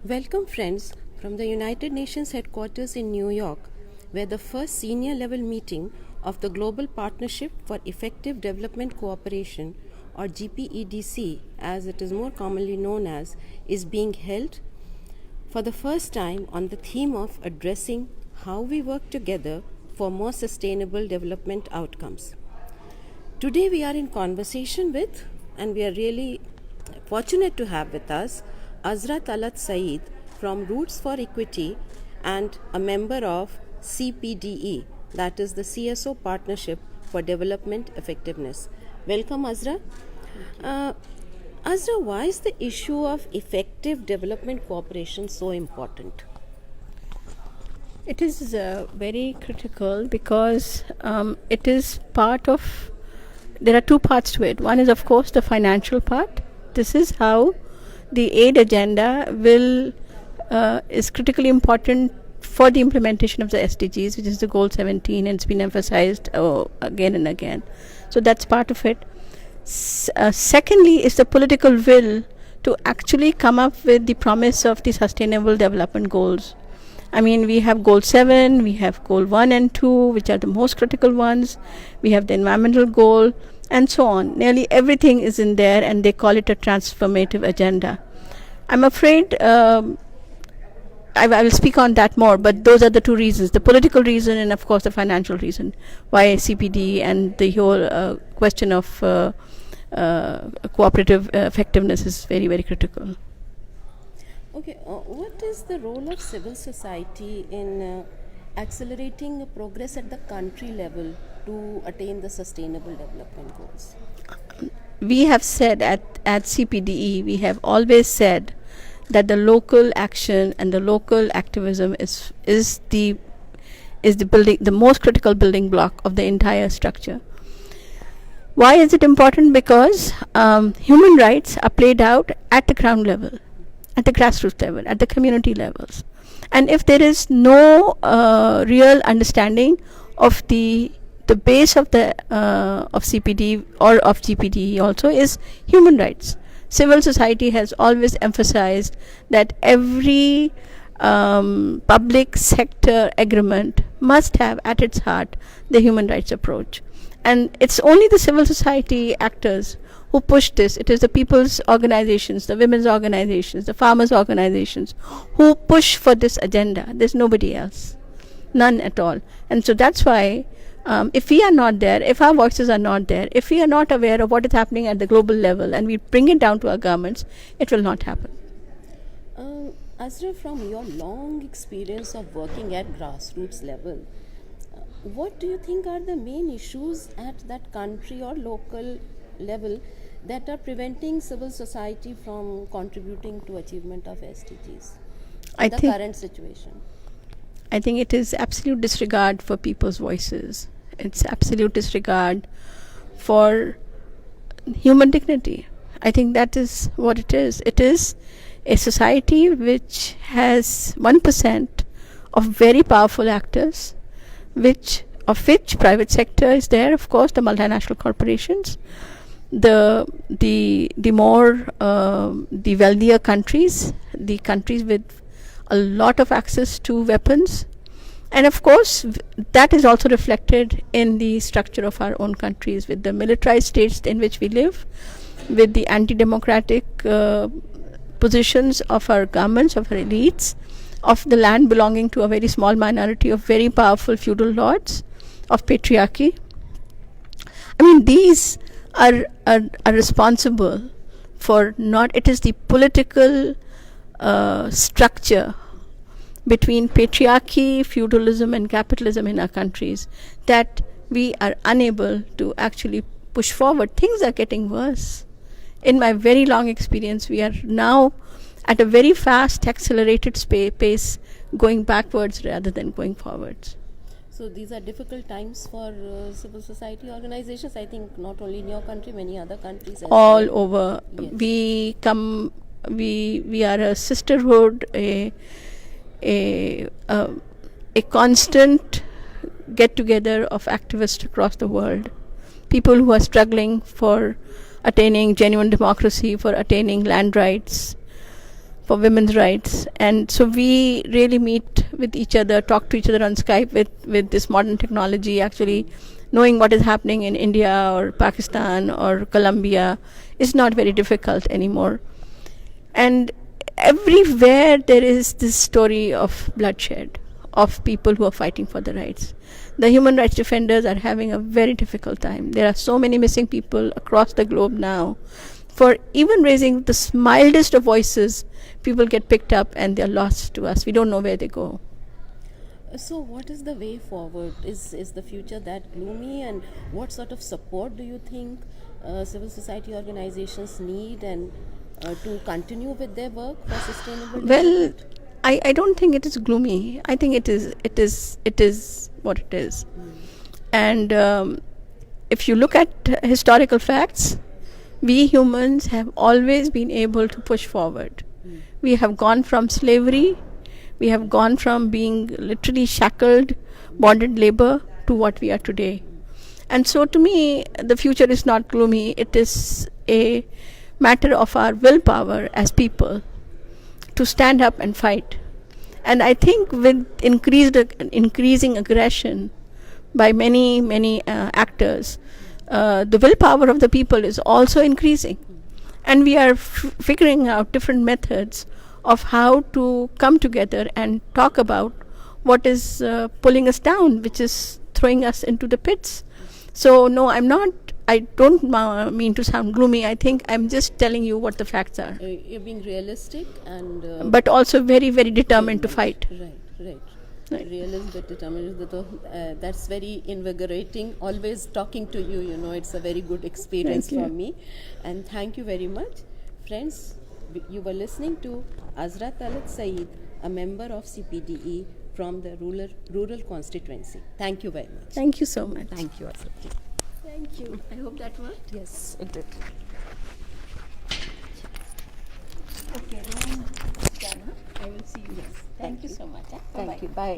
Welcome, friends, from the United Nations headquarters in New York, where the first senior level meeting of the Global Partnership for Effective Development Cooperation, or GPEDC as it is more commonly known as, is being held for the first time on the theme of addressing how we work together for more sustainable development outcomes. Today we are in conversation with, and we are really fortunate to have with us, Azra Talat Sayeed from Roots for Equity and a member of CPDE, that is the CSO Partnership for Development Effectiveness. Welcome, Azra. Azra, why is the issue of effective development cooperation so important? It is very critical because it is part of, there are two parts to it. One is, of course, the financial part. This is how the aid agenda is critically important for the implementation of the SDGs, which is the goal 17, and it's been emphasized again and again. So that's part of it. Secondly is the political will to actually come up with the promise of the sustainable development goals. I mean, we have goal 7, we have goal 1 and 2, which are the most critical ones. We have the environmental goal, and so on. Nearly everything is in there, and they call it a transformative agenda. I'm afraid I will speak on that more, but those are the two reasons, the political reason and, of course, the financial reason why CPD and the whole question of cooperative effectiveness is very, very critical. Okay, what is the role of civil society in accelerating progress at the country level to attain the sustainable development goals? We have said at CPDE, we have always said that the local action and the local activism is the most critical building block of the entire structure. Why is it important? Because human rights are played out at the ground level, at the grassroots level, at the community levels. And if there is no real understanding of the base of the of CPD or of GPD also is human rights. Civil society has always emphasized that every public sector agreement must have at its heart the human rights approach. And it's only the civil society actors who push this. It is the people's organizations, the women's organizations, the farmers' organizations who push for this agenda. There's nobody else. None at all. And so that's why if we are not there, if our voices are not there, if we are not aware of what is happening at the global level and we bring it down to our governments, it will not happen. Azra, from your long experience of working at grassroots level, what do you think are the main issues at that country or local level that are preventing civil society from contributing to achievement of SDGs in the current situation? I think it is absolute disregard for people's voices. It's absolute disregard for human dignity. I think that is what it is. It is a society which has 1% of very powerful actors, of which private sector is there, of course, the multinational corporations, the wealthier countries, the countries with a lot of access to weapons, and of course that is also reflected in the structure of our own countries, with the militarized states in which we live, with the anti-democratic positions of our governments, of our elites, of the land belonging to a very small minority of very powerful feudal lords, of patriarchy. I mean, these are responsible for not, it is the political structure between patriarchy, feudalism and capitalism in our countries that we are unable to actually push forward. Things are getting worse. In my very long experience, we are now at a very fast, accelerated pace, going backwards rather than going forwards. So these are difficult times for civil society organizations, I think not only in your country, many other countries as all well. Over. Yes. We are a sisterhood, a constant get together of activists across the world, people who are struggling for attaining genuine democracy, for attaining land rights, for women's rights. And so we really meet with each other, talk to each other on Skype with this modern technology. Actually, knowing what is happening in India or Pakistan or Colombia is not very difficult anymore. And everywhere there is this story of bloodshed, of people who are fighting for the rights. The human rights defenders are having a very difficult time. There are so many missing people across the globe now. For even raising the mildest of voices, people get picked up and they're lost to us. We don't know where they go. So what is the way forward? Is the future that gloomy, and what sort of support do you think civil society organizations need and to continue with their work for sustainable development? I don't think it is gloomy. I think it is what it is. And if you look at historical facts, we humans have always been able to push forward. We have gone from slavery, we have gone from being literally shackled, bonded labor, to what we are today. And so to me, the future is not gloomy. It is a matter of our willpower as people to stand up and fight. And I think with increasing aggression by many actors, the willpower of the people is also increasing. And we are figuring out different methods of how to come together and talk about what is pulling us down, which is throwing us into the pits. So no, I don't mean to sound gloomy. I think I'm just telling you what the facts are. You're being realistic and... but also very, very determined to fight. Right. Realism but determined. That's very invigorating. Always talking to you, it's a very good experience for me. And thank you very much. Friends, you were listening to Azra Talat Sayeed, a member of CPDE from the rural constituency. Thank you very much. Thank you so much. Thank you, Azra. Thank you. I hope that worked. Yes, it did. Okay, then done. I will see you. Yes. Thank you so much. Thank you. Bye.